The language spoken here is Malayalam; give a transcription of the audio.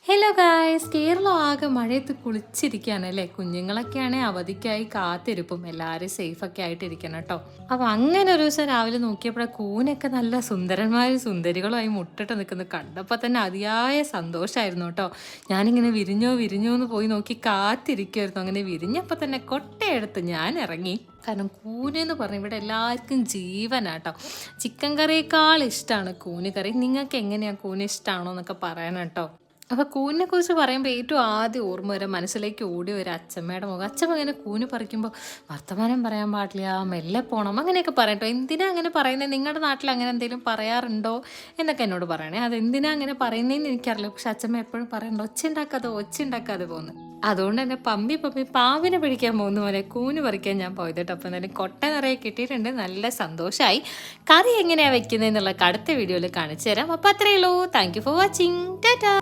ഹലോ ഗായ്സ്, കേരളം ആകെ മഴയത്ത് കുളിച്ചിരിക്കുകയാണല്ലേ. കുഞ്ഞുങ്ങളൊക്കെയാണെങ്കിൽ അവധിക്കായി കാത്തിരിപ്പും എല്ലാവരും സേഫൊക്കെ ആയിട്ടിരിക്കണം കേട്ടോ. അപ്പം അങ്ങനെ ഒരു ദിവസം രാവിലെ നോക്കിയപ്പോഴേ കൂനൊക്കെ നല്ല സുന്ദരന്മാരും സുന്ദരികളുമായി മുട്ടിട്ട് നിൽക്കുന്നത് കണ്ടപ്പോൾ തന്നെ അതിയായ സന്തോഷമായിരുന്നു കേട്ടോ. ഞാനിങ്ങനെ വിരിഞ്ഞോ വിരിഞ്ഞോ എന്ന് പോയി നോക്കി കാത്തിരിക്കുമായിരുന്നു. അങ്ങനെ വിരിഞ്ഞപ്പോൾ തന്നെ കൊട്ടയെടുത്ത് ഞാൻ ഇറങ്ങി. കാരണം കൂനെന്ന് പറഞ്ഞാൽ ഇവിടെ എല്ലാവർക്കും ജീവനാട്ടോ. ചിക്കൻ കറിയേക്കാൾ ഇഷ്ടമാണ് കൂന് കറി. നിങ്ങൾക്ക് എങ്ങനെയാണ് കൂന് ഇഷ്ടമാണോ എന്നൊക്കെ പറയണം കേട്ടോ. അപ്പോൾ കൂനിനെ കുറിച്ച് പറയുമ്പോൾ ഏറ്റവും ആദ്യം ഓർമ്മ വരാൻ മനസ്സിലേക്ക് ഓടി വരും അച്ഛമ്മയുടെ മുഖം. അച്ഛമ്മ ഇങ്ങനെ കൂന് പറിക്കുമ്പോൾ വർത്തമാനം പറയാൻ പാടില്ല, മെല്ലെ പോകണം, അങ്ങനെയൊക്കെ പറയട്ടോ. എന്തിനാ അങ്ങനെ പറയുന്നത്? നിങ്ങളുടെ നാട്ടിൽ അങ്ങനെ എന്തെങ്കിലും പറയാറുണ്ടോ എന്നൊക്കെ എന്നോട് പറയണേ. അതെന്തിനാ അങ്ങനെ പറയുന്നതെന്ന് എനിക്കറിയില്ല. പക്ഷെ അച്ഛമ്മ എപ്പോഴും പറയണ്ടോ ഒച്ച ഉണ്ടാക്കാതെ പോകുന്നു. അതുകൊണ്ട് തന്നെ പമ്പി പാവിനെ പിടിക്കാൻ പോകുന്ന പോലെ കൂന് പറിക്കാൻ ഞാൻ പോയത് കേട്ടോ. അപ്പം എന്തായാലും കൊട്ട നിറയെ കിട്ടിയിട്ടുണ്ട്, നല്ല സന്തോഷമായി. കറി എങ്ങനെയാണ് വെക്കുന്നത് എന്നുള്ള അടുത്ത വീഡിയോയിൽ കാണിച്ചു തരാം. അപ്പോൾ അത്രയേ ഉള്ളൂ. Thank you for watching. Tata.